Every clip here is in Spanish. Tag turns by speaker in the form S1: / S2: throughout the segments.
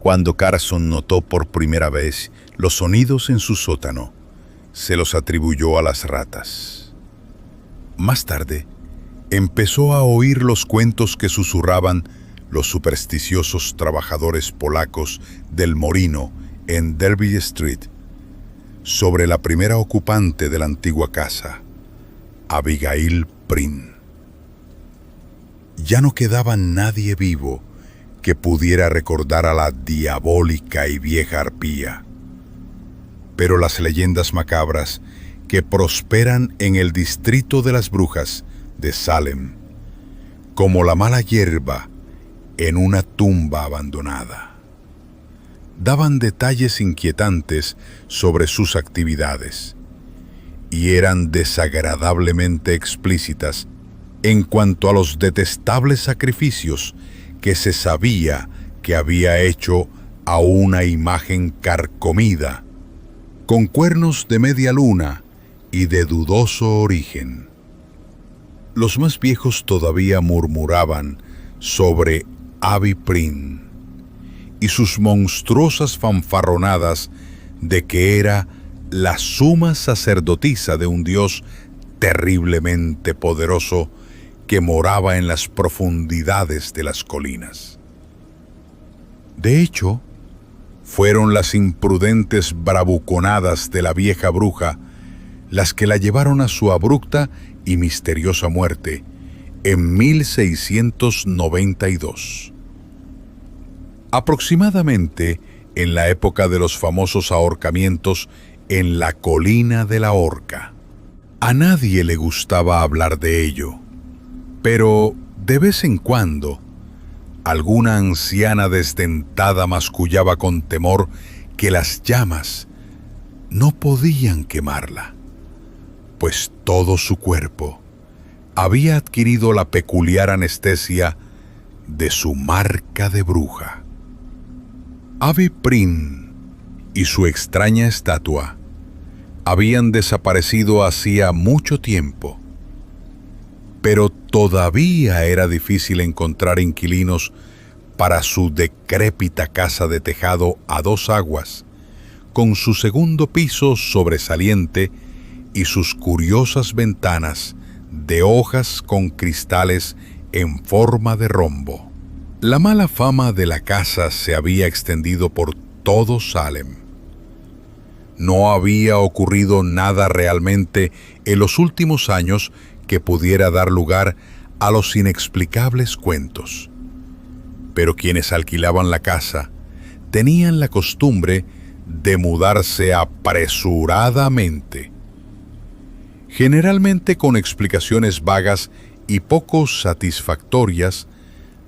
S1: Cuando Carson notó por primera vez los sonidos en su sótano, se los atribuyó a las ratas. Más tarde, empezó a oír los cuentos que susurraban los supersticiosos trabajadores polacos del Molino en Derby Street sobre la primera ocupante de la antigua casa, Abigail Prin. Ya no quedaba nadie vivo que pudiera recordar a la diabólica y vieja arpía, pero las leyendas macabras que prosperan en el distrito de las brujas de Salem, como la mala hierba en una tumba abandonada, daban detalles inquietantes sobre sus actividades y eran desagradablemente explícitas en cuanto a los detestables sacrificios que se sabía que había hecho a una imagen carcomida, con cuernos de media luna y de dudoso origen. Los más viejos todavía murmuraban sobre Abby Prin y sus monstruosas fanfarronadas de que era la suma sacerdotisa de un dios terriblemente poderoso que moraba en las profundidades de las colinas. De hecho, fueron las imprudentes bravuconadas de la vieja bruja las que la llevaron a su abrupta y misteriosa muerte en 1692. Aproximadamente en la época de los famosos ahorcamientos en la colina de la Horca. A nadie le gustaba hablar de ello, pero de vez en cuando alguna anciana desdentada mascullaba con temor que las llamas no podían quemarla, pues todo su cuerpo había adquirido la peculiar anestesia de su marca de bruja. Abby Prin y su extraña estatua habían desaparecido hacía mucho tiempo, pero todavía era difícil encontrar inquilinos para su decrépita casa de tejado a dos aguas, con su segundo piso sobresaliente y sus curiosas ventanas de hojas con cristales en forma de rombo. La mala fama de la casa se había extendido por todo Salem. No había ocurrido nada realmente en los últimos años que pudiera dar lugar a los inexplicables cuentos. Pero quienes alquilaban la casa tenían la costumbre de mudarse apresuradamente, generalmente con explicaciones vagas y poco satisfactorias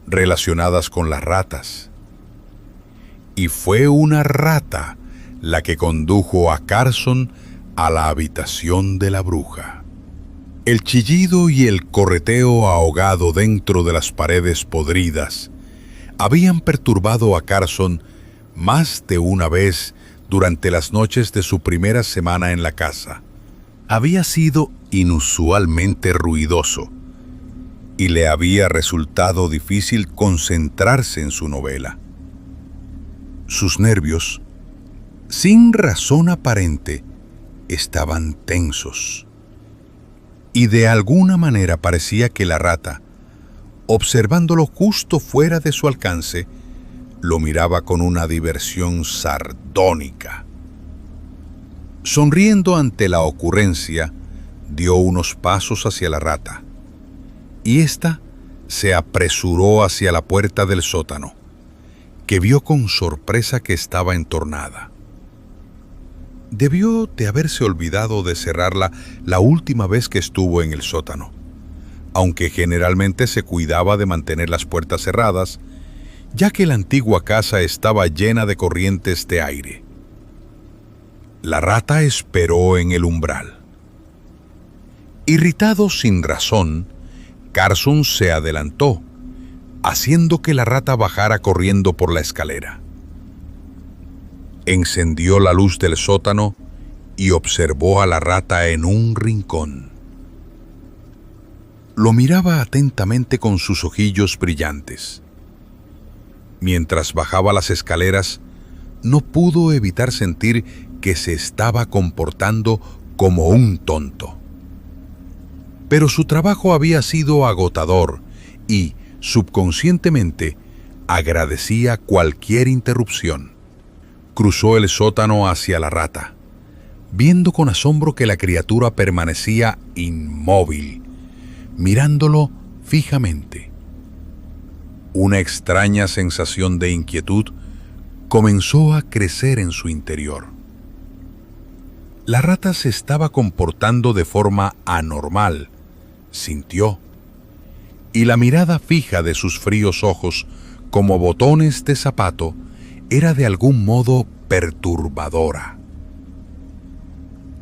S1: relacionadas con las ratas. Y fue una rata la que condujo a Carson a la habitación de la bruja. El chillido y el correteo ahogado dentro de las paredes podridas habían perturbado a Carson más de una vez durante las noches de su primera semana en la casa. Había sido inusualmente ruidoso y le había resultado difícil concentrarse en su novela. Sus nervios, sin razón aparente, estaban tensos, y de alguna manera parecía que la rata, observándolo justo fuera de su alcance, lo miraba con una diversión sardónica. Sonriendo ante la ocurrencia, dio unos pasos hacia la rata, y ésta se apresuró hacia la puerta del sótano, que vio con sorpresa que estaba entornada. Debió de haberse olvidado de cerrarla la última vez que estuvo en el sótano, aunque generalmente se cuidaba de mantener las puertas cerradas, ya que la antigua casa estaba llena de corrientes de aire. La rata esperó en el umbral. Irritado sin razón, Carson se adelantó, haciendo que la rata bajara corriendo por la escalera. Encendió la luz del sótano y observó a la rata en un rincón. Lo miraba atentamente con sus ojillos brillantes. Mientras bajaba las escaleras, no pudo evitar sentir que se estaba comportando como un tonto. Pero su trabajo había sido agotador y, subconscientemente, agradecía cualquier interrupción. Cruzó el sótano hacia la rata, viendo con asombro que la criatura permanecía inmóvil, mirándolo fijamente. Una extraña sensación de inquietud comenzó a crecer en su interior. La rata se estaba comportando de forma anormal, sintió, y la mirada fija de sus fríos ojos, como botones de zapato, era de algún modo perturbadora.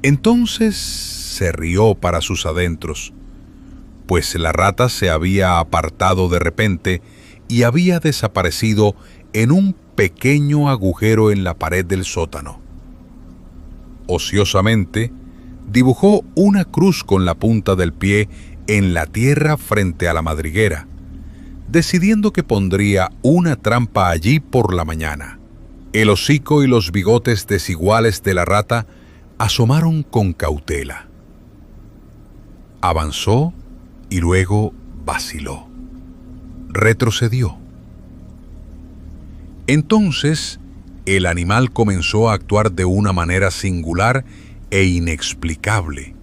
S1: Entonces se rió para sus adentros, pues la rata se había apartado de repente y había desaparecido en un pequeño agujero en la pared del sótano. Ociosamente, dibujó una cruz con la punta del pie en la tierra frente a la madriguera, decidiendo que pondría una trampa allí por la mañana. El hocico y los bigotes desiguales de la rata asomaron con cautela. Avanzó y luego vaciló. Retrocedió. Entonces, el animal comenzó a actuar de una manera singular e inexplicable.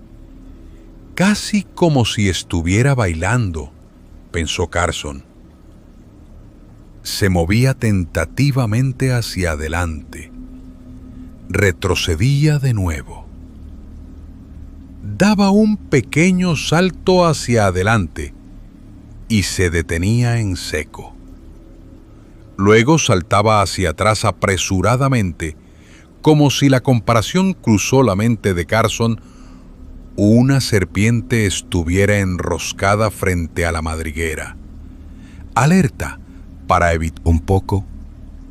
S1: Casi como si estuviera bailando, pensó Carson. Se movía tentativamente hacia adelante. Retrocedía de nuevo. Daba un pequeño salto hacia adelante y se detenía en seco. Luego saltaba hacia atrás apresuradamente, como si la comparación cruzó la mente de Carson. Una serpiente estuviera enroscada frente a la madriguera, alerta para evitar un poco,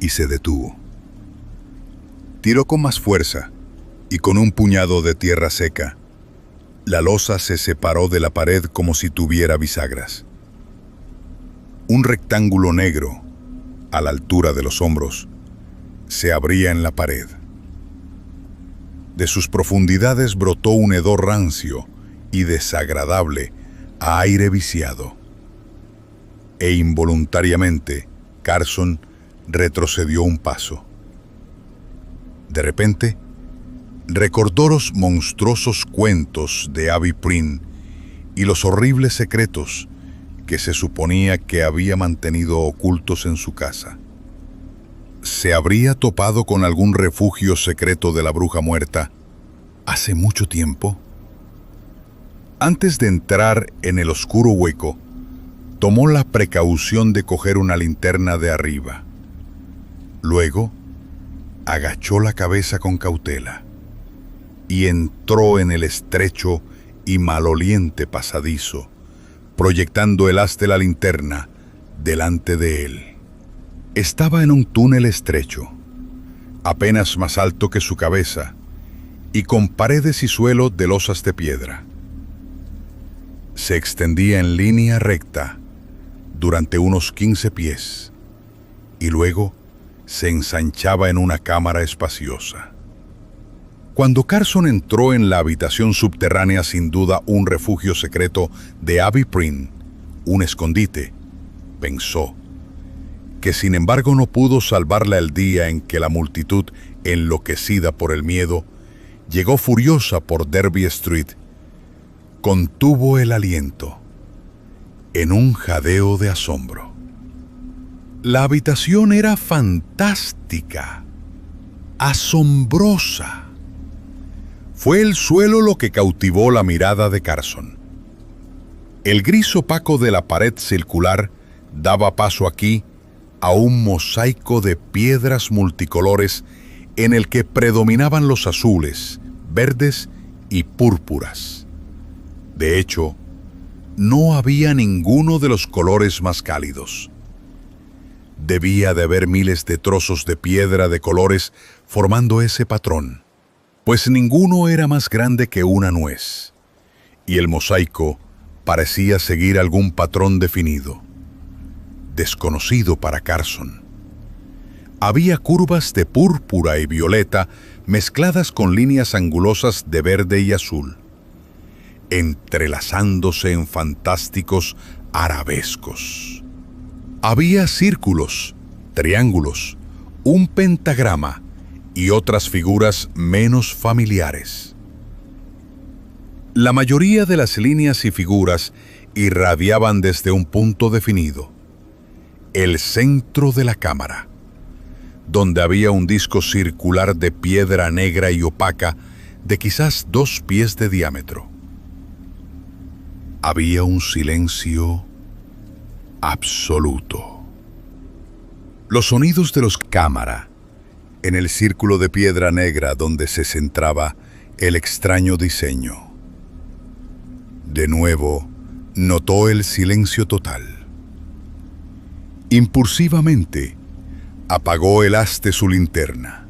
S1: y se detuvo. Tiró con más fuerza y con un puñado de tierra seca, la losa se separó de la pared como si tuviera bisagras. Un rectángulo negro, a la altura de los hombros, se abría en la pared. De sus profundidades brotó un hedor rancio y desagradable a aire viciado. E involuntariamente, Carson retrocedió un paso. De repente, recordó los monstruosos cuentos de Abby Prin y los horribles secretos que se suponía que había mantenido ocultos en su casa. ¿Se habría topado con algún refugio secreto de la bruja muerta hace mucho tiempo? Antes de entrar en el oscuro hueco, tomó la precaución de coger una linterna de arriba. Luego, agachó la cabeza con cautela y entró en el estrecho y maloliente pasadizo, proyectando el haz de la linterna delante de él. Estaba en un túnel estrecho, apenas más alto que su cabeza, y con paredes y suelo de losas de piedra. Se extendía en línea recta durante unos 15 pies, y luego se ensanchaba en una cámara espaciosa. Cuando Carson entró en la habitación subterránea, sin duda un refugio secreto de Abby Prin, un escondite, pensó, que sin embargo no pudo salvarla el día en que la multitud, enloquecida por el miedo, llegó furiosa por Derby Street. Contuvo el aliento en un jadeo de asombro. La habitación era fantástica, asombrosa. Fue el suelo lo que cautivó la mirada de Carson. El gris opaco de la pared circular daba paso aquí a un mosaico de piedras multicolores en el que predominaban los azules, verdes y púrpuras. De hecho, no había ninguno de los colores más cálidos. Debía de haber miles de trozos de piedra de colores formando ese patrón, pues ninguno era más grande que una nuez, y el mosaico parecía seguir algún patrón definido, desconocido para Carson. Había curvas de púrpura y violeta mezcladas con líneas angulosas de verde y azul, entrelazándose en fantásticos arabescos. Había círculos, triángulos, un pentagrama y otras figuras menos familiares. La mayoría de las líneas y figuras irradiaban desde un punto definido, el centro de la cámara, donde había un disco circular de piedra negra y opaca de quizás 2 pies de diámetro. Había un silencio absoluto. Los sonidos de los cámara en el círculo de piedra negra donde se centraba el extraño diseño. De nuevo, notó el silencio total. Impulsivamente, apagó el haz de su linterna.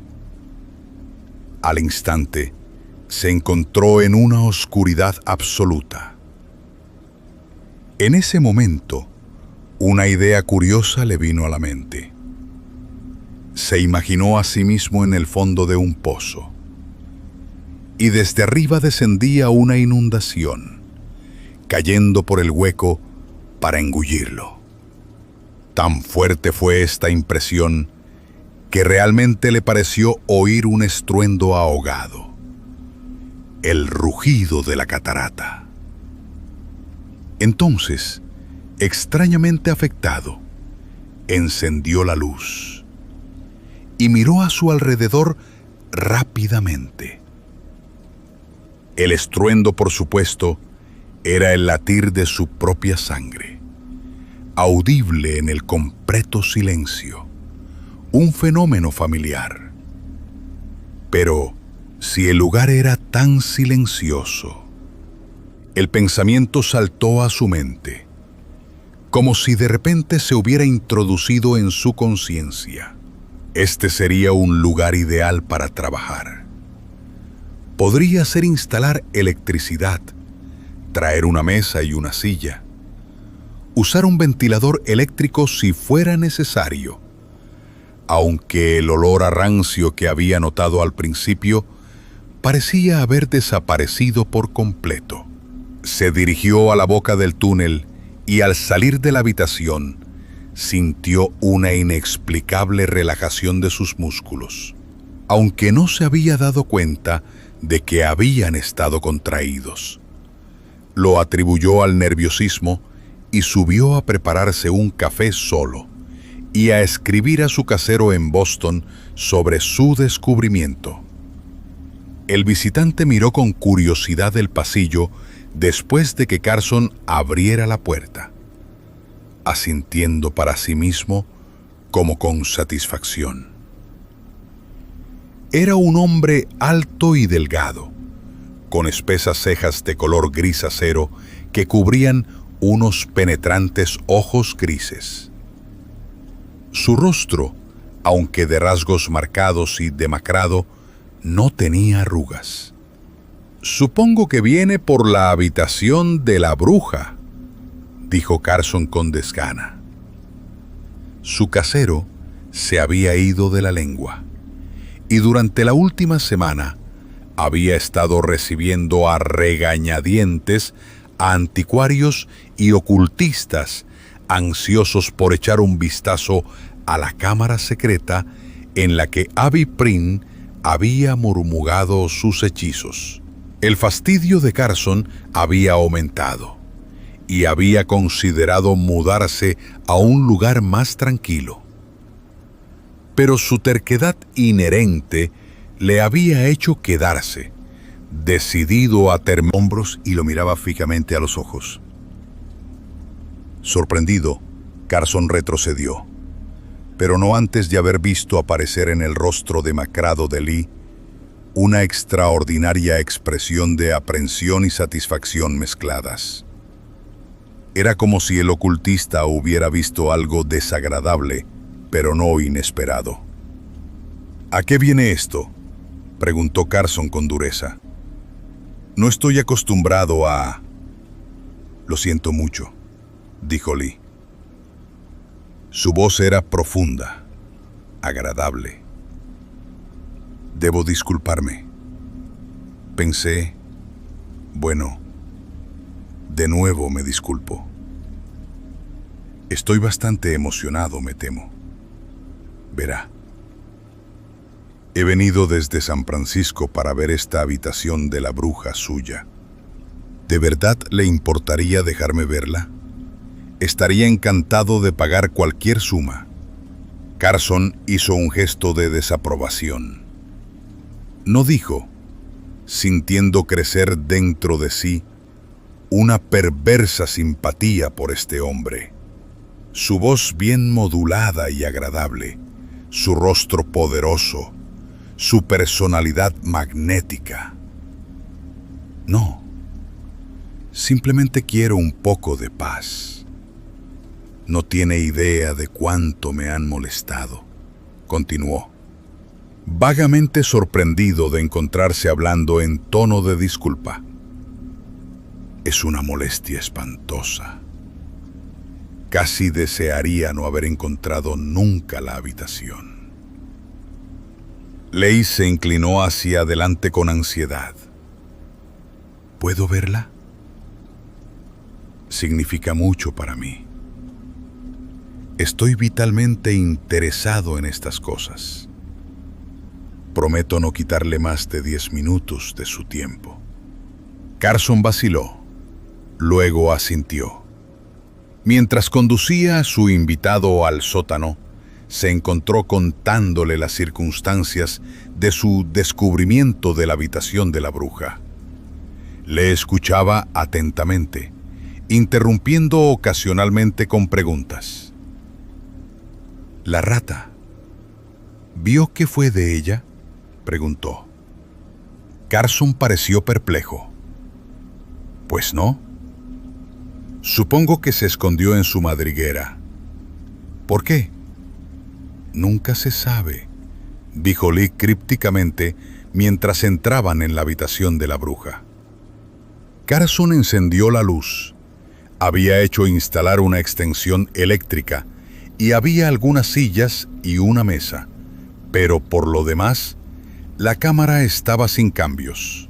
S1: Al instante, se encontró en una oscuridad absoluta. En ese momento, una idea curiosa le vino a la mente. Se imaginó a sí mismo en el fondo de un pozo, y desde arriba descendía una inundación, cayendo por el hueco para engullirlo. Tan fuerte fue esta impresión que realmente le pareció oír un estruendo ahogado, el rugido de la catarata. Entonces, extrañamente afectado, encendió la luz y miró a su alrededor rápidamente. El estruendo, por supuesto, era el latir de su propia sangre, audible en el completo silencio, un fenómeno familiar. Pero si el lugar era tan silencioso, el pensamiento saltó a su mente, como si de repente se hubiera introducido en su conciencia. Este sería un lugar ideal para trabajar. Podría ser instalar electricidad, traer una mesa y una silla, usar un ventilador eléctrico si fuera necesario, aunque el olor a rancio que había notado al principio parecía haber desaparecido por completo. Se dirigió a la boca del túnel y al salir de la habitación sintió una inexplicable relajación de sus músculos, aunque no se había dado cuenta de que habían estado contraídos. Lo atribuyó al nerviosismo y subió a prepararse un café solo y a escribir a su casero en Boston sobre su descubrimiento. El visitante miró con curiosidad el pasillo después de que Carson abriera la puerta, asintiendo para sí mismo como con satisfacción. Era un hombre alto y delgado, con espesas cejas de color gris acero que cubrían unos penetrantes ojos grises. Su rostro, aunque de rasgos marcados y demacrado, no tenía arrugas. «Supongo que viene por la habitación de la bruja», dijo Carson con desgana. Su casero se había ido de la lengua, y durante la última semana había estado recibiendo a regañadientes a anticuarios y ocultistas ansiosos por echar un vistazo a la cámara secreta en la que Abby Prim había murmurado sus hechizos. El fastidio de Carson había aumentado y había considerado mudarse a un lugar más tranquilo. Pero su terquedad inherente le había hecho quedarse, decidido a terminar hombros, y lo miraba fijamente a los ojos. Sorprendido, Carson retrocedió, pero no antes de haber visto aparecer en el rostro demacrado de Lee una extraordinaria expresión de aprensión y satisfacción mezcladas. Era como si el ocultista hubiera visto algo desagradable, pero no inesperado. «¿A qué viene esto?», preguntó Carson con dureza. «No estoy acostumbrado a...». «Lo siento mucho», dijo Lee. Su voz era profunda, agradable. Debo disculparme. Pensé, bueno, de nuevo me disculpo. Estoy bastante emocionado, me temo. Verá. He venido desde San Francisco para ver esta habitación de la bruja suya. ¿De verdad le importaría dejarme verla? Estaría encantado de pagar cualquier suma. Carson hizo un gesto de desaprobación. No dijo, sintiendo crecer dentro de sí una perversa simpatía por este hombre. Su voz bien modulada y agradable, su rostro poderoso, su personalidad magnética. No, simplemente quiero un poco de paz. No tiene idea de cuánto me han molestado, continuó, vagamente sorprendido de encontrarse hablando en tono de disculpa. Es una molestia espantosa. Casi desearía no haber encontrado nunca la habitación. Leigh se inclinó hacia adelante con ansiedad. ¿Puedo verla? Significa mucho para mí. Estoy vitalmente interesado en estas cosas. Prometo no quitarle más de 10 minutos de su tiempo. Carson vaciló, luego asintió. Mientras conducía a su invitado al sótano, se encontró contándole las circunstancias de su descubrimiento de la habitación de la bruja. Le escuchaba atentamente, interrumpiendo ocasionalmente con preguntas. «¿La rata? ¿Vio qué fue de ella?», preguntó. Carson pareció perplejo. «Pues no. Supongo que se escondió en su madriguera». «¿Por qué?». «Nunca se sabe», dijo Leigh crípticamente mientras entraban en la habitación de la bruja. Carson encendió la luz. Había hecho instalar una extensión eléctrica y había algunas sillas y una mesa, pero por lo demás, la cámara estaba sin cambios.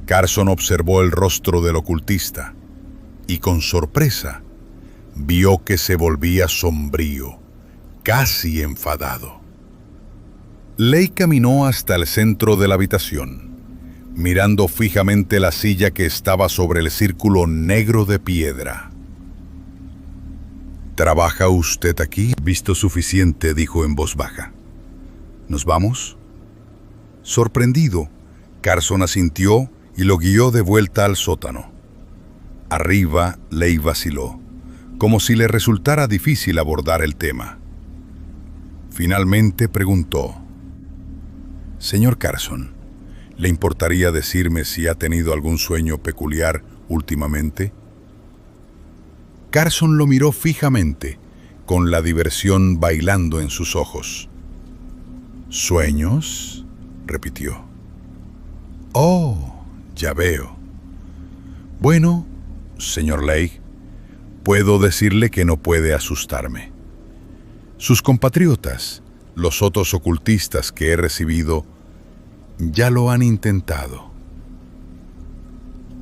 S1: Carson observó el rostro del ocultista y con sorpresa vio que se volvía sombrío, casi enfadado. Leigh caminó hasta el centro de la habitación, mirando fijamente la silla que estaba sobre el círculo negro de piedra. «¿Trabaja usted aquí?», «Visto suficiente», dijo en voz baja. «¿Nos vamos?». Sorprendido, Carson asintió y lo guió de vuelta al sótano. Arriba, Leigh vaciló, como si le resultara difícil abordar el tema. Finalmente preguntó: «Señor Carson, ¿le importaría decirme si ha tenido algún sueño peculiar últimamente?». Carson lo miró fijamente, con la diversión bailando en sus ojos. «¿Sueños?», repitió. «Oh, ya veo. Bueno, señor Leigh, puedo decirle que no puede asustarme. Sus compatriotas, los otros ocultistas que he recibido, ya lo han intentado».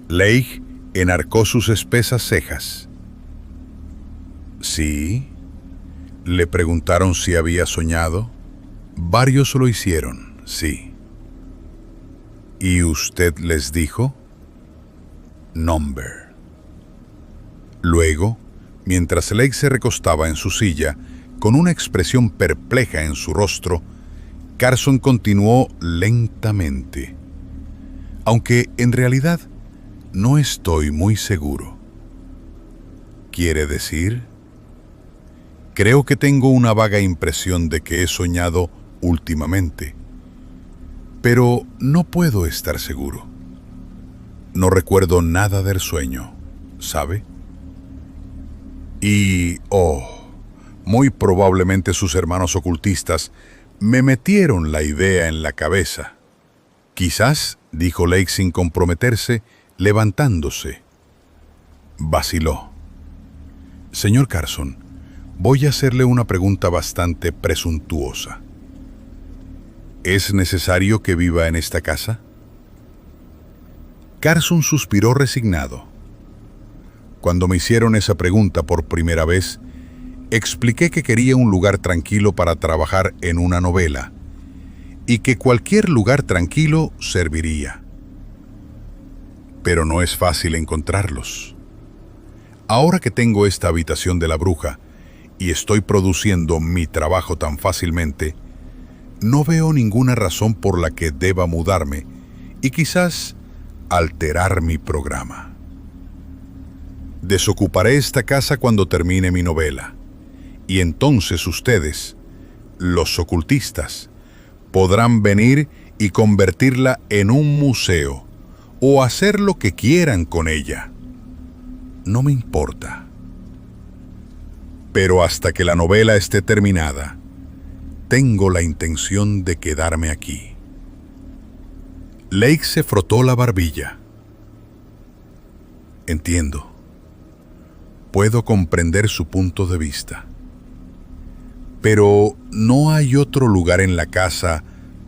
S1: Leigh enarcó sus espesas cejas. «¿Sí?», le preguntaron si había soñado. «Varios lo hicieron, sí». «¿Y usted les dijo?». «Number». Luego, mientras Leigh se recostaba en su silla, con una expresión perpleja en su rostro, Carson continuó lentamente. «Aunque en realidad no estoy muy seguro». «¿Quiere decir?». «Creo que tengo una vaga impresión de que he soñado últimamente, pero no puedo estar seguro. No recuerdo nada del sueño, ¿sabe? Y, muy probablemente sus hermanos ocultistas me metieron la idea en la cabeza». «Quizás», dijo Leigh sin comprometerse, levantándose. Vaciló. «Señor Carson, Voy a hacerle una pregunta bastante presuntuosa. ¿Es necesario que viva en esta casa? Carson suspiró resignado. Cuando me hicieron esa pregunta por primera vez, expliqué que quería un lugar tranquilo para trabajar en una novela y que cualquier lugar tranquilo serviría. Pero no es fácil encontrarlos. Ahora que tengo esta habitación de la bruja y estoy produciendo mi trabajo tan fácilmente, no veo ninguna razón por la que deba mudarme y quizás alterar mi programa. Desocuparé esta casa cuando termine mi novela, y entonces ustedes, los ocultistas, podrán venir y convertirla en un museo o hacer lo que quieran con ella. No me importa. Pero hasta que la novela esté terminada, tengo la intención de quedarme aquí. Lake se frotó la barbilla. Entiendo. Puedo comprender su punto de vista. Pero ¿no hay otro lugar en la casa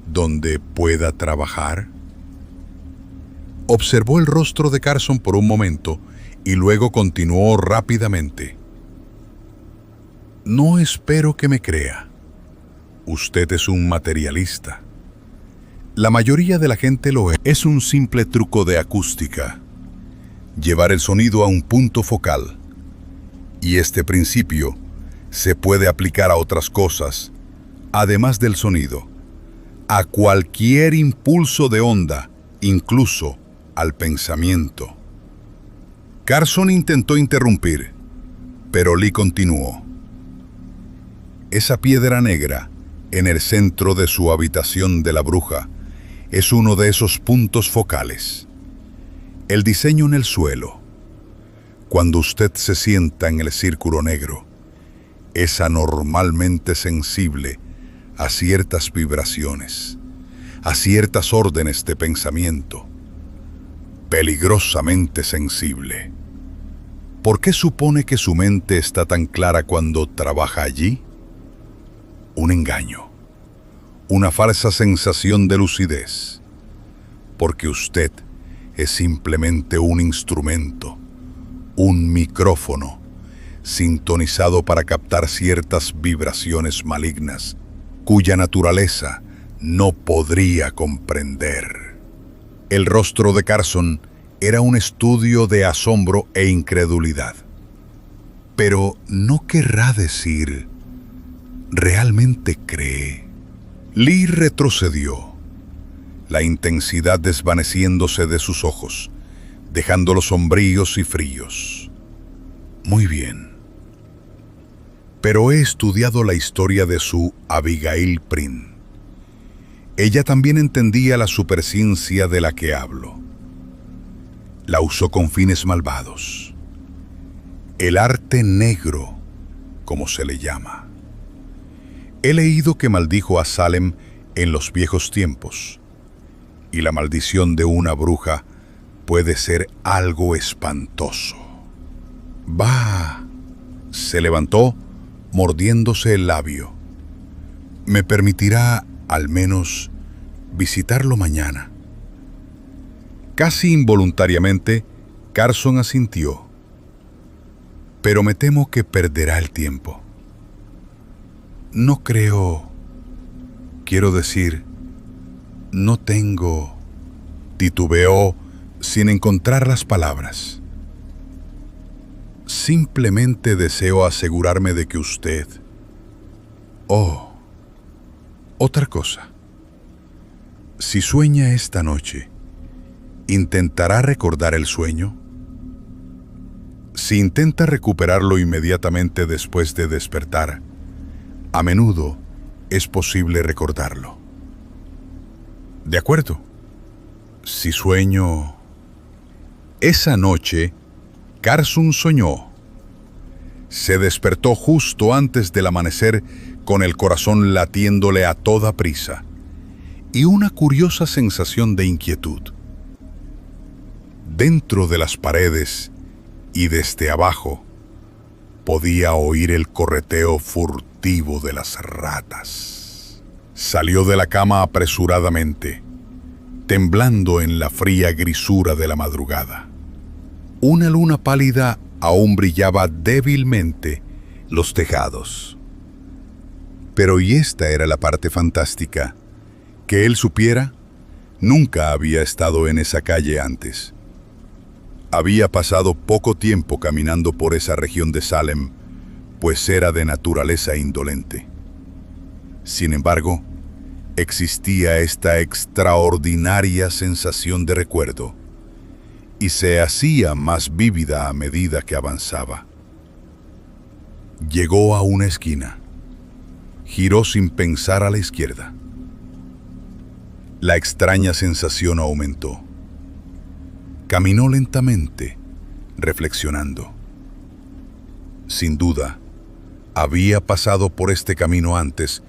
S1: donde pueda trabajar? Observó el rostro de Carson por un momento y luego continuó rápidamente. No espero que me crea. Usted es un materialista. La mayoría de la gente lo es. Es un simple truco de acústica. Llevar el sonido a un punto focal. Y este principio se puede aplicar a otras cosas, además del sonido, a cualquier impulso de onda, incluso al pensamiento. Carson intentó interrumpir, pero Lee continuó. Esa piedra negra, en el centro de su habitación de la bruja, es uno de esos puntos focales. El diseño en el suelo. Cuando usted se sienta en el círculo negro, es anormalmente sensible a ciertas vibraciones, a ciertas órdenes de pensamiento. Peligrosamente sensible. ¿Por qué supone que su mente está tan clara cuando trabaja allí? Un engaño, una falsa sensación de lucidez, porque usted es simplemente un instrumento, un micrófono, sintonizado para captar ciertas vibraciones malignas, cuya naturaleza no podría comprender. El rostro de Carson era un estudio de asombro e incredulidad. Pero no querrá decir, ¿realmente cree? Lee retrocedió, la intensidad desvaneciéndose de sus ojos, dejándolos sombríos y fríos. Muy bien. Pero he estudiado la historia de su Abigail Prin. Ella también entendía la superciencia de la que hablo. La usó con fines malvados. El arte negro, como se le llama. He leído que maldijo a Salem en los viejos tiempos, y la maldición de una bruja puede ser algo espantoso. Bah, se levantó mordiéndose el labio. Me permitirá, al menos, visitarlo mañana. Casi involuntariamente, Carson asintió. Pero me temo que perderá el tiempo. No creo... Quiero decir, no tengo... Titubeó sin encontrar las palabras. Simplemente deseo asegurarme de que usted... Oh, otra cosa. Si sueña esta noche, ¿intentará recordar el sueño? Si intenta recuperarlo inmediatamente después de despertar, a menudo es posible recordarlo. De acuerdo. Si sueño... Esa noche, Carson soñó. Se despertó justo antes del amanecer con el corazón latiéndole a toda prisa y una curiosa sensación de inquietud. Dentro de las paredes y desde abajo podía oír el correteo furtivo de las ratas. Salió de la cama apresuradamente, temblando en la fría grisura de la madrugada. Una luna pálida aún brillaba débilmente los tejados. Pero y esta era la parte fantástica. Que él supiera, nunca había estado en esa calle antes. Había pasado poco tiempo caminando por esa región de Salem, pues era de naturaleza indolente. Sin embargo, existía esta extraordinaria sensación de recuerdo, y se hacía más vívida a medida que avanzaba. Llegó a una esquina. Giró sin pensar a la izquierda. La extraña sensación aumentó. Caminó lentamente, reflexionando. Sin duda, había pasado por este camino antes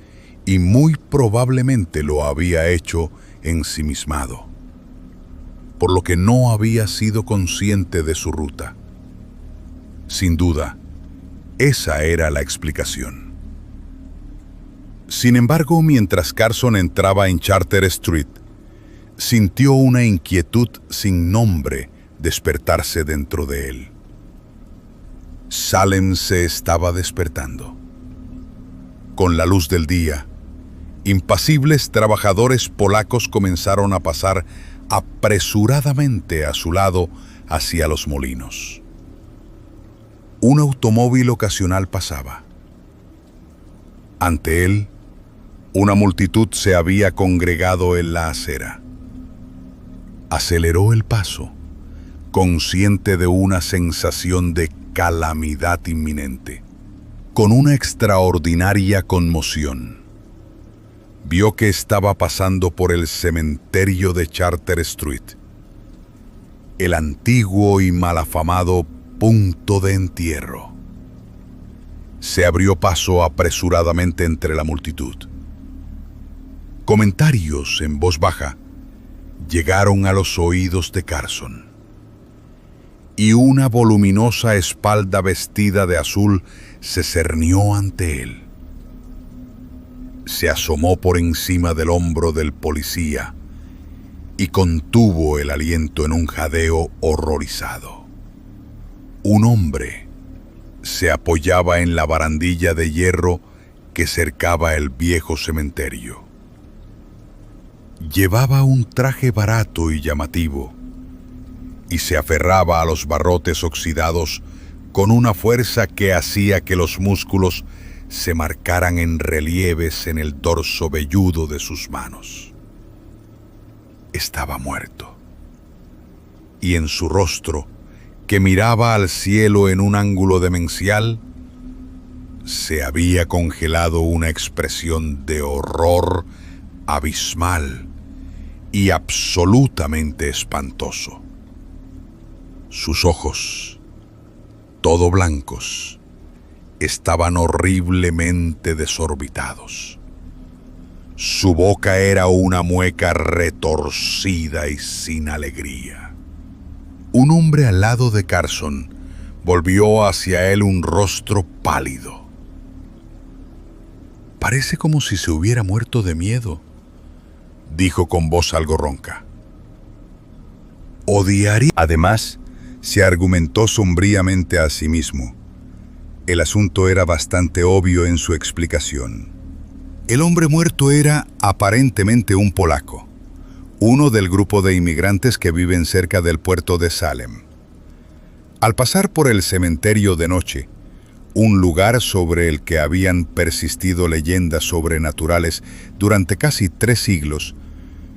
S1: y muy probablemente lo había hecho ensimismado, por lo que no había sido consciente de su ruta. Sin duda, esa era la explicación. Sin embargo, mientras Carson entraba en Charter Street, sintió una inquietud sin nombre despertarse dentro de él. Salem se estaba despertando. Con la luz del día, impasibles trabajadores polacos comenzaron a pasar apresuradamente a su lado hacia los molinos. Un automóvil ocasional pasaba. Ante él, una multitud se había congregado en la acera. Aceleró el paso, consciente de una sensación de calamidad inminente. Con una extraordinaria conmoción, vio que estaba pasando por el cementerio de Charter Street, el antiguo y malafamado punto de entierro. Se abrió paso apresuradamente entre la multitud. Comentarios en voz baja llegaron a los oídos de Carson, y una voluminosa espalda vestida de azul se cernió ante él. Se asomó por encima del hombro del policía y contuvo el aliento en un jadeo horrorizado. Un hombre se apoyaba en la barandilla de hierro que cercaba el viejo cementerio. Llevaba un traje barato y llamativo, y se aferraba a los barrotes oxidados con una fuerza que hacía que los músculos se marcaran en relieves en el dorso velludo de sus manos. Estaba muerto, y en su rostro, que miraba al cielo en un ángulo demencial, se había congelado una expresión de horror abismal y absolutamente espantoso. Sus ojos, todo blancos, estaban horriblemente desorbitados. Su boca era una mueca retorcida y sin alegría. Un hombre al lado de Carson volvió hacia él un rostro pálido. «Parece como si se hubiera muerto de miedo», dijo con voz algo ronca. «Odiaría». Además, se argumentó sombríamente a sí mismo. El asunto era bastante obvio en su explicación. El hombre muerto era aparentemente un polaco, uno del grupo de inmigrantes que viven cerca del puerto de Salem. Al pasar por el cementerio de noche, un lugar sobre el que habían persistido leyendas sobrenaturales durante casi 3 siglos,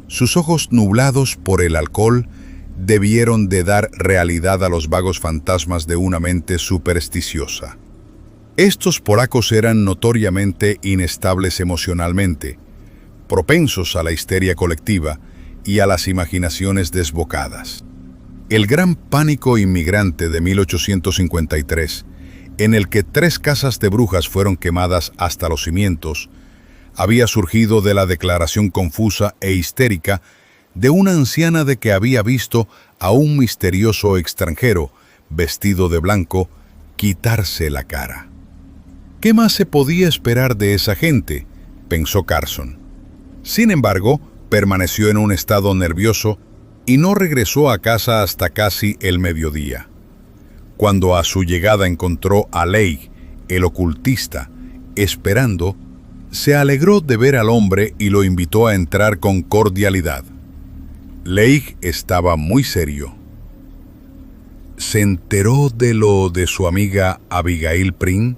S1: sus ojos nublados por el alcohol debieron de dar realidad a los vagos fantasmas de una mente supersticiosa. Estos polacos eran notoriamente inestables emocionalmente, propensos a la histeria colectiva y a las imaginaciones desbocadas. El gran pánico inmigrante de 1853, en el que 3 casas de brujas fueron quemadas hasta los cimientos, había surgido de la declaración confusa e histérica de una anciana de que había visto a un misterioso extranjero, vestido de blanco, quitarse la cara. ¿Qué más se podía esperar de esa gente?, pensó Carson. Sin embargo, permaneció en un estado nervioso y no regresó a casa hasta casi el mediodía. Cuando a su llegada encontró a Leigh, el ocultista, esperando, se alegró de ver al hombre y lo invitó a entrar con cordialidad. Leigh estaba muy serio. ¿Se enteró de lo de su amiga Abigail Prim?,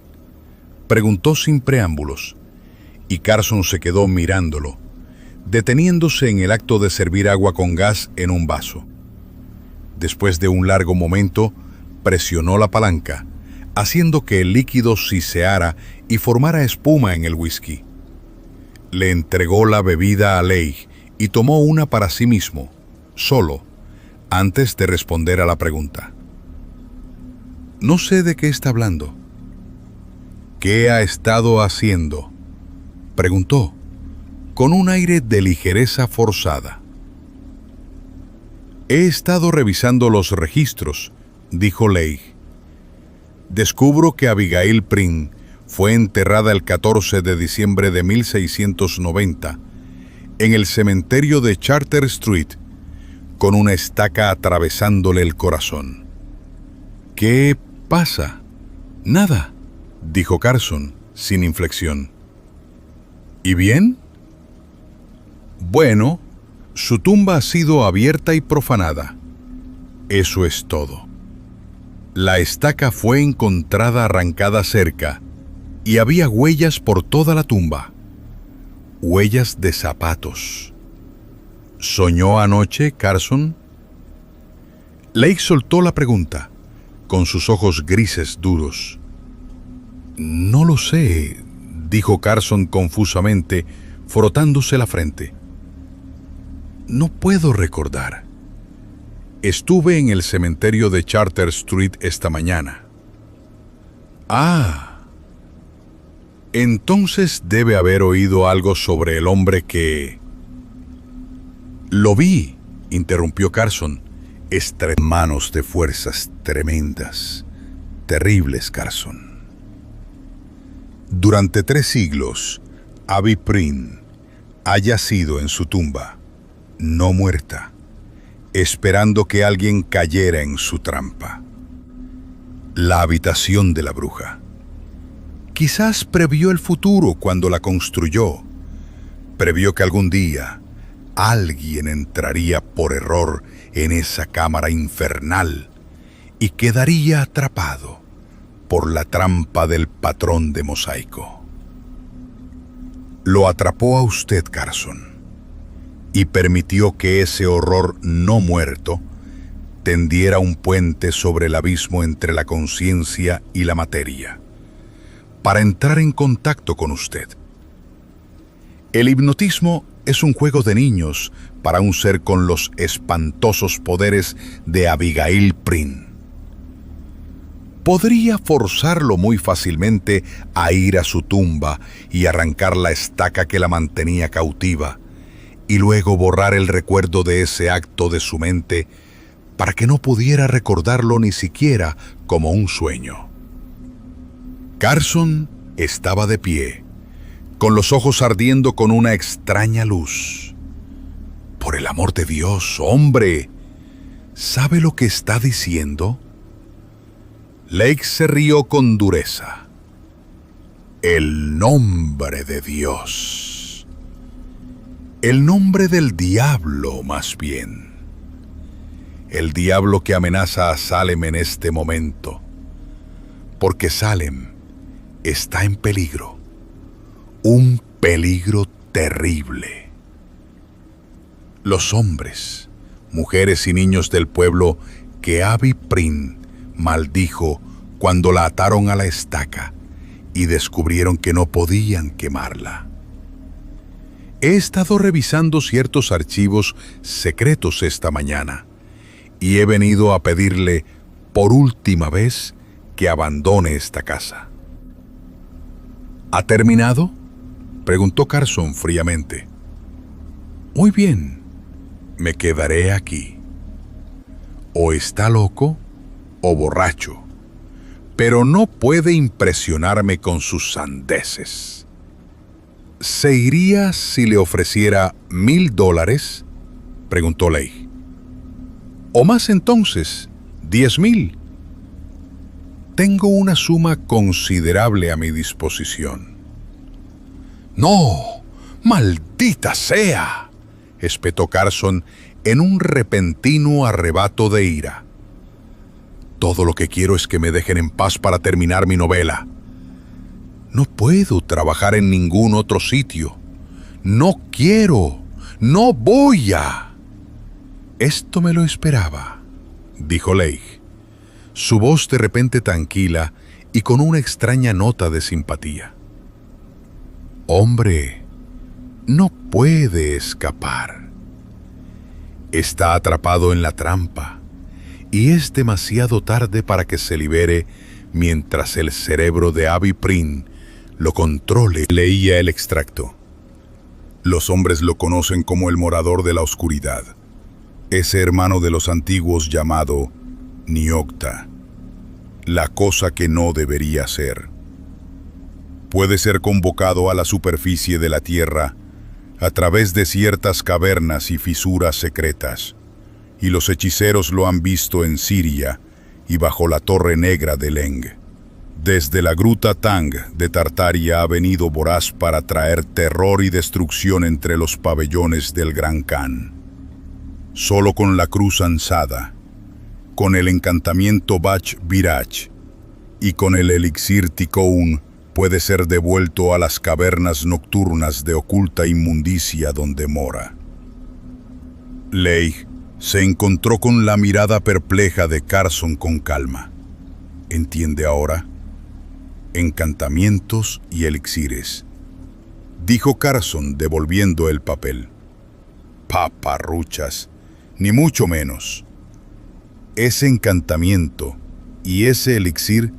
S1: preguntó sin preámbulos, y Carson se quedó mirándolo, deteniéndose en el acto de servir agua con gas en un vaso. Después de un largo momento, presionó la palanca, haciendo que el líquido siseara y formara espuma en el whisky. Le entregó la bebida a Leigh y tomó una para sí mismo, solo, antes de responder a la pregunta. No sé de qué está hablando. ¿Qué ha estado haciendo?, preguntó, con un aire de ligereza forzada. He estado revisando los registros, dijo Leigh. Descubro que Abigail Prim fue enterrada el 14 de diciembre de 1690 en el cementerio de Charter Street, con una estaca atravesándole el corazón. ¿Qué pasa? Nada, dijo Carson, sin inflexión. ¿Y bien? Bueno, su tumba ha sido abierta y profanada. Eso es todo. La estaca fue encontrada arrancada cerca y había huellas por toda la tumba. Huellas de zapatos. ¿Soñó anoche, Carson? Leigh soltó la pregunta, con sus ojos grises duros. No lo sé, dijo Carson confusamente, frotándose la frente. No puedo recordar. Estuve en el cementerio de Charter Street esta mañana. Ah. Entonces debe haber oído algo sobre el hombre que... Lo vi, interrumpió Carson. Manos de fuerzas tremendas, terribles, Carson. Durante 3 siglos, Abby Prim ha yacido en su tumba, no muerta, esperando que alguien cayera en su trampa. La habitación de la bruja. Quizás previó el futuro cuando la construyó. Previó que algún día alguien entraría por error en esa cámara infernal y quedaría atrapado por la trampa del patrón de mosaico. Lo atrapó a usted, Carson, y permitió que ese horror no muerto tendiera un puente sobre el abismo entre la conciencia y la materia, para entrar en contacto con usted. El hipnotismo es un juego de niños para un ser con los espantosos poderes de Abigail Prim. Podría forzarlo muy fácilmente a ir a su tumba y arrancar la estaca que la mantenía cautiva, y luego borrar el recuerdo de ese acto de su mente para que no pudiera recordarlo ni siquiera como un sueño. Carson estaba de pie, con los ojos ardiendo con una extraña luz. Por el amor de Dios, hombre, ¿sabe lo que está diciendo? Leigh se rió con dureza. El nombre de Dios. El nombre del diablo, más bien. El diablo que amenaza a Salem en este momento. Porque Salem está en peligro. Un peligro terrible. Los hombres, mujeres y niños del pueblo que Abby Prim maldijo cuando la ataron a la estaca y descubrieron que no podían quemarla. He estado revisando ciertos archivos secretos esta mañana y he venido a pedirle por última vez que abandone esta casa. ¿Ha terminado?, preguntó Carson fríamente. Muy bien, me quedaré aquí. O está loco o borracho, pero no puede impresionarme con sus sandeces. ¿Se iría si le ofreciera $1,000? Preguntó Leigh. ¿O más entonces? $10,000. Tengo una suma considerable a mi disposición. ¡No! ¡Maldita sea!, espetó Carson en un repentino arrebato de ira. Todo lo que quiero es que me dejen en paz para terminar mi novela. No puedo trabajar en ningún otro sitio. No quiero. No voy a. Esto me lo esperaba, dijo Leigh, su voz de repente tranquila y con una extraña nota de simpatía. Hombre, no puede escapar. Está atrapado en la trampa y es demasiado tarde para que se libere mientras el cerebro de Abby Prim lo controle. Leía el extracto. Los hombres lo conocen como el morador de la oscuridad, ese hermano de los antiguos llamado Niocta, la cosa que no debería ser. Puede ser convocado a la superficie de la tierra a través de ciertas cavernas y fisuras secretas, y los hechiceros lo han visto en Siria y bajo la Torre Negra de Leng. Desde la gruta Tang de Tartaria ha venido voraz para traer terror y destrucción entre los pabellones del Gran Khan. Solo con la cruz ansada, con el encantamiento Bach Viraj y con el elixir Tikkun puede ser devuelto a las cavernas nocturnas de oculta inmundicia donde mora. Leigh se encontró con la mirada perpleja de Carson con calma. ¿Entiende ahora? Encantamientos y elixires, dijo Carson devolviendo el papel. Paparruchas, ni mucho menos. Ese encantamiento y ese elixir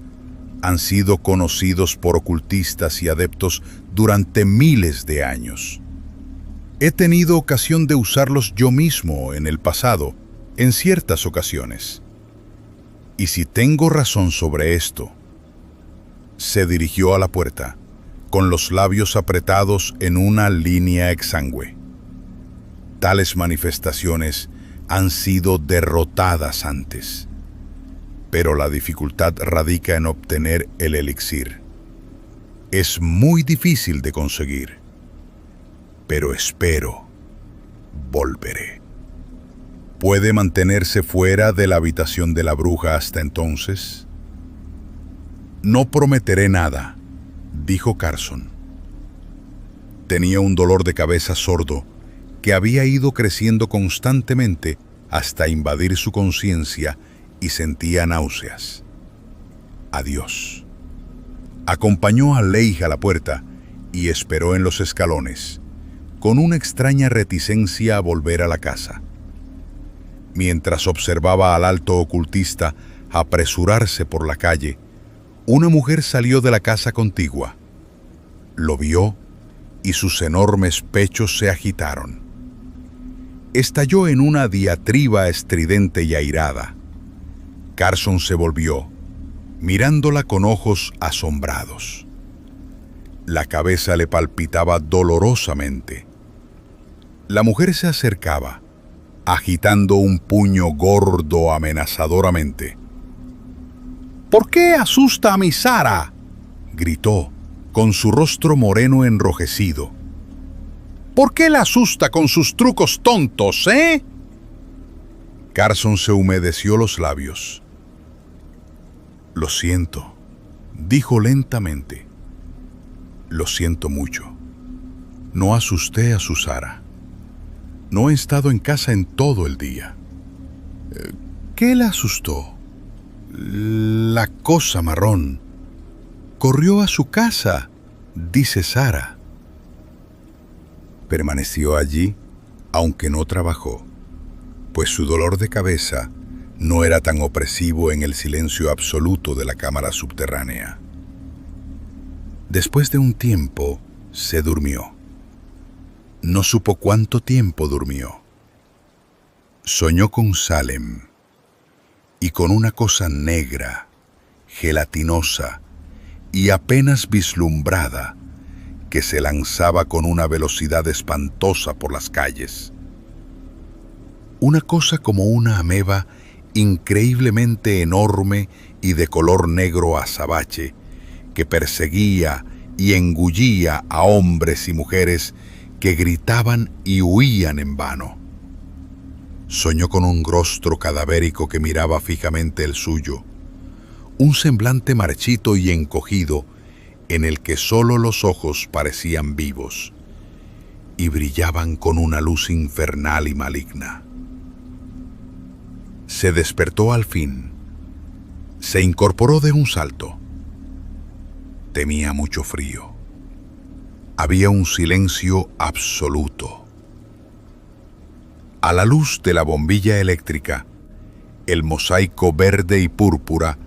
S1: han sido conocidos por ocultistas y adeptos durante miles de años. He tenido ocasión de usarlos yo mismo en el pasado, en ciertas ocasiones. Y si tengo razón sobre esto, se dirigió a la puerta, con los labios apretados en una línea exangüe. Tales manifestaciones han sido derrotadas antes, pero la dificultad radica en obtener el elixir. Es muy difícil de conseguir, pero espero, volveré. ¿Puede mantenerse fuera de la habitación de la bruja hasta entonces? No prometeré nada, dijo Carson. Tenía un dolor de cabeza sordo que había ido creciendo constantemente hasta invadir su conciencia y sentía náuseas. Adiós. Acompañó a Leigh a la puerta y esperó en los escalones, con una extraña reticencia a volver a la casa. Mientras observaba al alto ocultista apresurarse por la calle, una mujer salió de la casa contigua. Lo vio y sus enormes pechos se agitaron. Estalló en una diatriba estridente y airada. Carson se volvió, mirándola con ojos asombrados. La cabeza le palpitaba dolorosamente. La mujer se acercaba, agitando un puño gordo amenazadoramente. ¿Por qué asusta a mi Sara?, gritó, con su rostro moreno enrojecido. ¿Por qué la asusta con sus trucos tontos, eh? Carson se humedeció los labios. Lo siento, dijo lentamente. Lo siento mucho. No asusté a su Sara. No he estado en casa en todo el día. ¿Qué la asustó? La cosa marrón. Corrió a su casa, dice Sara. Permaneció allí, aunque no trabajó, pues su dolor de cabeza no era tan opresivo en el silencio absoluto de la cámara subterránea. Después de un tiempo, se durmió. No supo cuánto tiempo durmió. Soñó con Salem y con una cosa negra, gelatinosa y apenas vislumbrada, que se lanzaba con una velocidad espantosa por las calles. Una cosa como una ameba increíblemente enorme y de color negro azabache, que perseguía y engullía a hombres y mujeres que gritaban y huían en vano. Soñó con un rostro cadavérico que miraba fijamente el suyo, un semblante marchito y encogido en el que solo los ojos parecían vivos y brillaban con una luz infernal y maligna. Se despertó al fin. Se incorporó de un salto. Temía mucho frío. Había un silencio absoluto. A la luz de la bombilla eléctrica, el mosaico verde y púrpura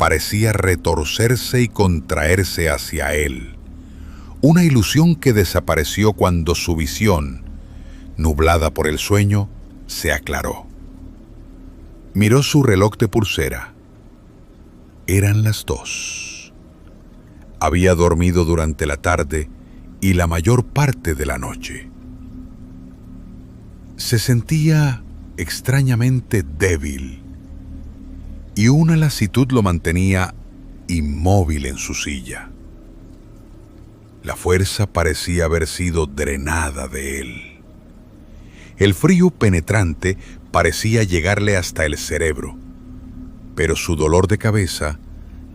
S1: parecía retorcerse y contraerse hacia él. Una ilusión que desapareció cuando su visión, nublada por el sueño, se aclaró. Miró su reloj de pulsera. Eran las 2. Había dormido durante la tarde y la mayor parte de la noche. Se sentía extrañamente débil y una lasitud lo mantenía inmóvil en su silla. La fuerza parecía haber sido drenada de él. El frío penetrante parecía llegarle hasta el cerebro, pero su dolor de cabeza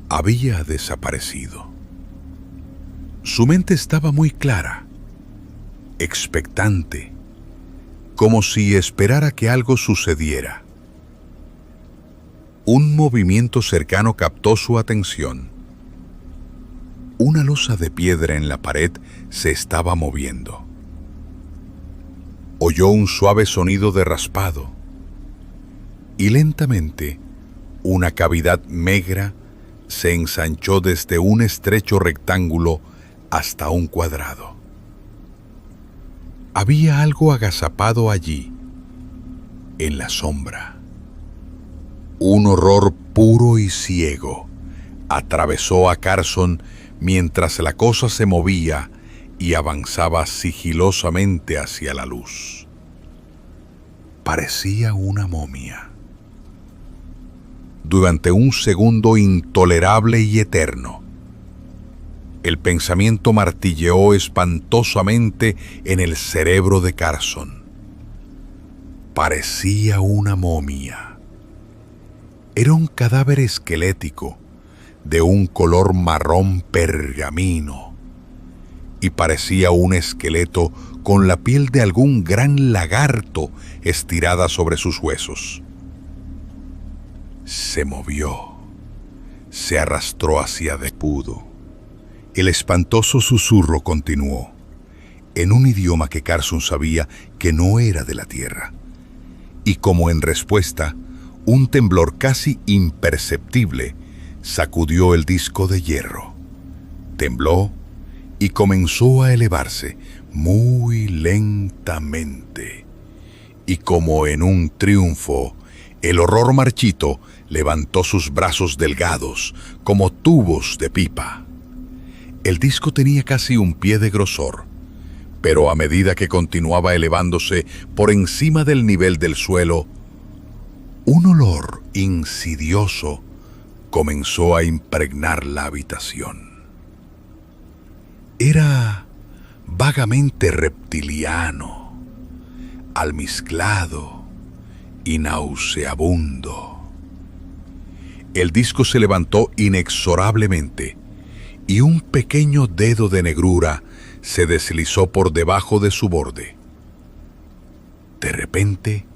S1: había desaparecido. Su mente estaba muy clara, expectante, como si esperara que algo sucediera. Un movimiento cercano captó su atención. Una losa de piedra en la pared se estaba moviendo. Oyó un suave sonido de raspado y lentamente una cavidad negra se ensanchó desde un estrecho rectángulo hasta un cuadrado. Había algo agazapado allí, en la sombra. Un horror puro y ciego atravesó a Carson mientras la cosa se movía y avanzaba sigilosamente hacia la luz. Parecía una momia. Durante un segundo intolerable y eterno, el pensamiento martilleó espantosamente en el cerebro de Carson. Parecía una momia. Era un cadáver esquelético de un color marrón pergamino y parecía un esqueleto con la piel de algún gran lagarto estirada sobre sus huesos. Se movió, se arrastró hacia de pudo. El espantoso susurro continuó, en un idioma que Carson sabía que no era de la tierra, y como en respuesta, un temblor casi imperceptible sacudió el disco de hierro. Tembló y comenzó a elevarse muy lentamente. Y como en un triunfo, el horror marchito levantó sus brazos delgados como tubos de pipa. El disco tenía casi un pie de grosor, pero a medida que continuaba elevándose por encima del nivel del suelo, un olor insidioso comenzó a impregnar la habitación. Era vagamente reptiliano, almizclado y nauseabundo. El disco se levantó inexorablemente y un pequeño dedo de negrura se deslizó por debajo de su borde. De repente,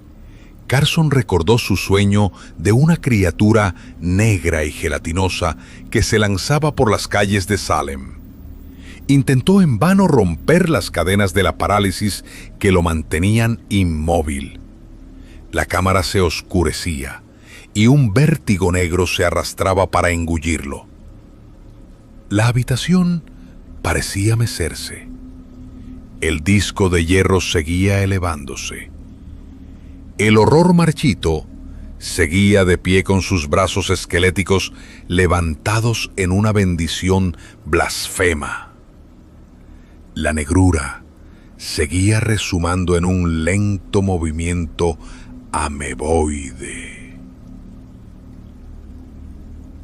S1: Carson recordó su sueño de una criatura negra y gelatinosa que se lanzaba por las calles de Salem. Intentó en vano romper las cadenas de la parálisis que lo mantenían inmóvil. La cámara se oscurecía y un vértigo negro se arrastraba para engullirlo. La habitación parecía mecerse. El disco de hierro seguía elevándose. El horror marchito Seguía de pie con sus brazos esqueléticos levantados en una bendición blasfema. La negrura seguía rezumando en un lento movimiento ameboide.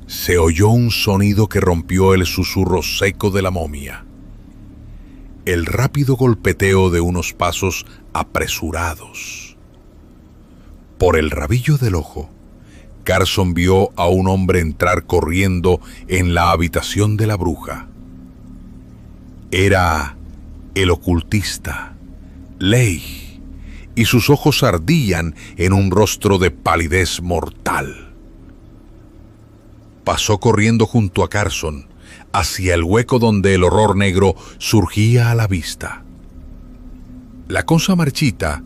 S1: Se oyó un sonido que rompió el susurro seco de la momia. El rápido golpeteo de unos pasos apresurados. Por el rabillo del ojo, Carson vio a un hombre entrar corriendo en la habitación de la bruja. Era el ocultista, Leigh, y sus ojos ardían en un rostro de palidez mortal. Pasó corriendo junto a Carson, hacia el hueco donde el horror negro surgía a la vista. La cosa marchita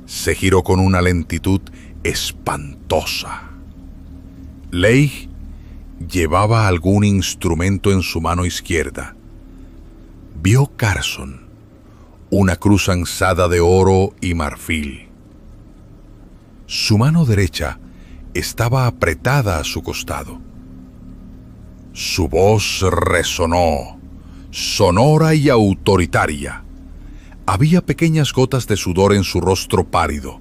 S1: se giró con una lentitud espantosa. Leigh llevaba algún instrumento en su mano izquierda. Vio Carson una cruz ansada de oro y marfil. Su mano derecha estaba apretada a su costado. Su voz resonó, sonora y autoritaria. Había pequeñas gotas de sudor en su rostro pálido.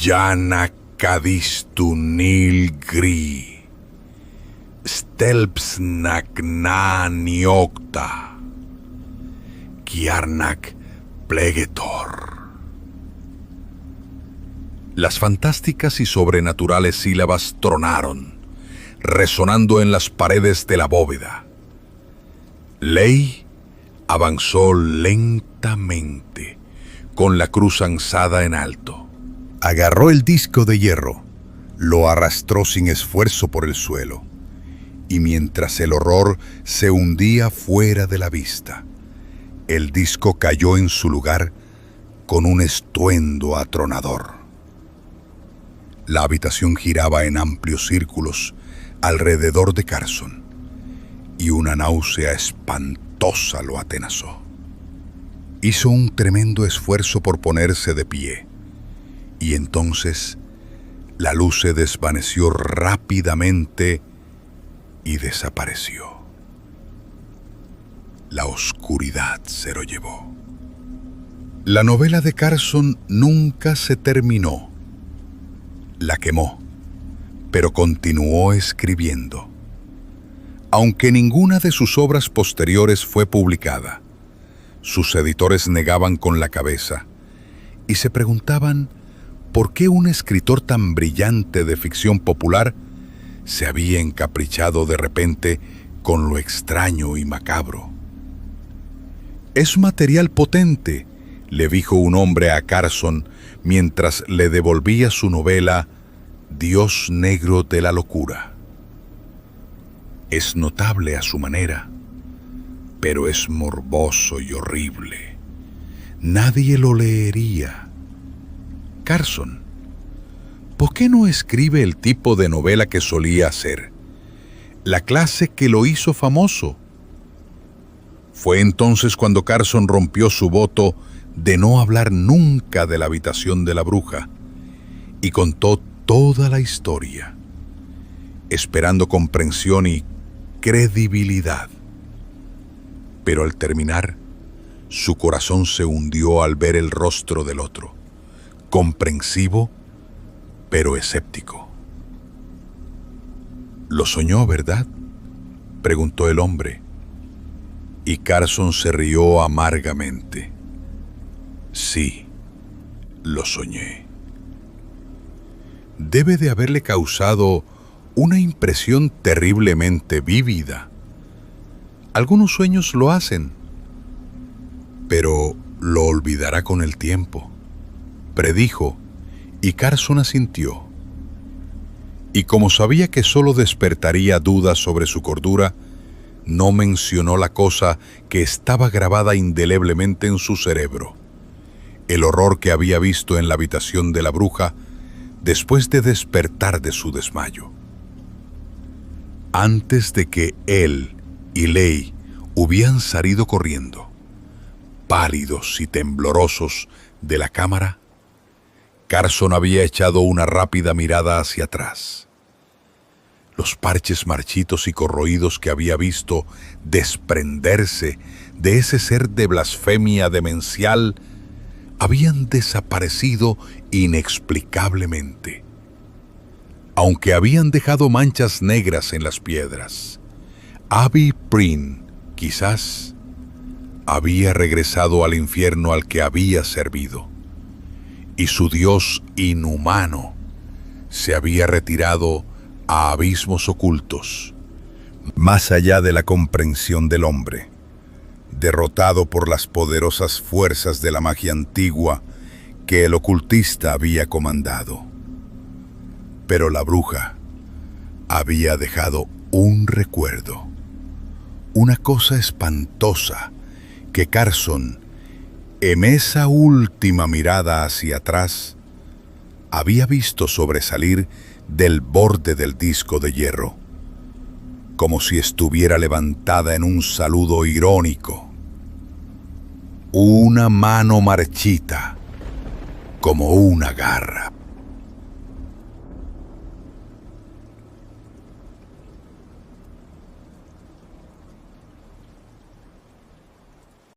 S1: Yana Kadistu Nilgri, Stelpsnak na niokta, Kiarnak plegetor. Las fantásticas y sobrenaturales sílabas tronaron, resonando en las paredes de la bóveda. Leigh avanzó lentamente, con la cruz ansada en alto. Agarró el disco de hierro, lo arrastró sin esfuerzo por el suelo, y mientras el horror se hundía fuera de la vista, el disco cayó en su lugar con un estruendo atronador. La habitación giraba en amplios círculos alrededor de Carson, y una náusea espantosa lo atenazó. Hizo un tremendo esfuerzo por ponerse de pie, y entonces la luz se desvaneció rápidamente y desapareció. La oscuridad se lo llevó. La novela de Carson nunca se terminó. La quemó, pero continuó escribiendo. Aunque ninguna de sus obras posteriores fue publicada, sus editores negaban con la cabeza y se preguntaban por qué un escritor tan brillante de ficción popular se había encaprichado de repente con lo extraño y macabro. «Es material potente», le dijo un hombre a Carson mientras le devolvía su novela Dios negro de la locura. «Es notable a su manera, pero es morboso y horrible. Nadie lo leería. Carson, ¿por qué no escribe el tipo de novela que solía hacer? La clase que lo hizo famoso». Fue entonces cuando Carson rompió su voto de no hablar nunca de la habitación de la bruja y contó toda la historia, esperando comprensión y credibilidad. Pero al terminar, su corazón se hundió al ver el rostro del otro, comprensivo pero escéptico. «Lo soñó, ¿verdad?», preguntó el hombre, y Carson se rió amargamente. «Sí, lo soñé». Debe de haberle causado una impresión terriblemente vívida. Algunos sueños lo hacen, pero lo olvidará con el tiempo, predijo, y Carson asintió. Y como sabía que solo despertaría dudas sobre su cordura, no mencionó la cosa que estaba grabada indeleblemente en su cerebro: el horror que había visto en la habitación de la bruja después de despertar de su desmayo. Antes de que él y Leigh hubieran salido corriendo, pálidos y temblorosos, de la cámara, Carson había echado una rápida mirada hacia atrás. Los parches marchitos y corroídos que había visto desprenderse de ese ser de blasfemia demencial habían desaparecido inexplicablemente, aunque habían dejado manchas negras en las piedras. Abby Prin, quizás, había regresado al infierno al que había servido, y su dios inhumano se había retirado a abismos ocultos, más allá de la comprensión del hombre, derrotado por las poderosas fuerzas de la magia antigua que el ocultista había comandado. Pero la bruja había dejado un recuerdo, una cosa espantosa que Carson, en esa última mirada hacia atrás, había visto sobresalir del borde del disco de hierro, como si estuviera levantada en un saludo irónico. Una mano marchita, como una garra